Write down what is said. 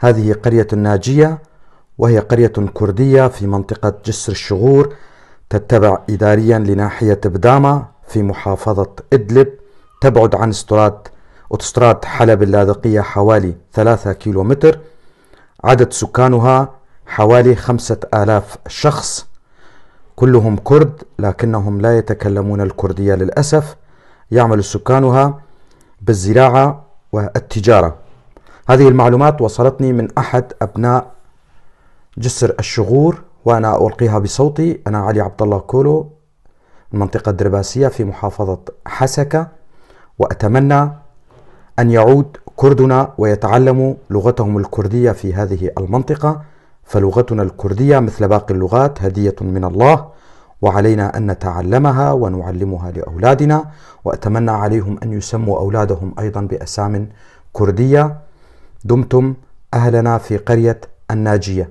هذه قرية الناجية، وهي قرية كردية في منطقة جسر الشغور، تتبع إداريا لناحية بدامة في محافظة إدلب، تبعد عن أوتوستراد حلب اللاذقية حوالي 3 كيلومتر. عدد سكانها حوالي 5000 شخص، كلهم كرد لكنهم لا يتكلمون الكردية للأسف. يعمل سكانها بالزراعة والتجارة. هذه المعلومات وصلتني من أحد أبناء جسر الشغور، وأنا ألقيها بصوتي. أنا علي عبد الله كولو، المنطقة الدرباسية في محافظة حسكة، وأتمنى أن يعود كردنا ويتعلموا لغتهم الكردية في هذه المنطقة، فلغتنا الكردية مثل باقي اللغات هدية من الله، وعلينا أن نتعلمها ونعلمها لأولادنا. وأتمنى عليهم أن يسموا أولادهم أيضا بأسام كردية. دمتم أهلنا في قرية الناجية.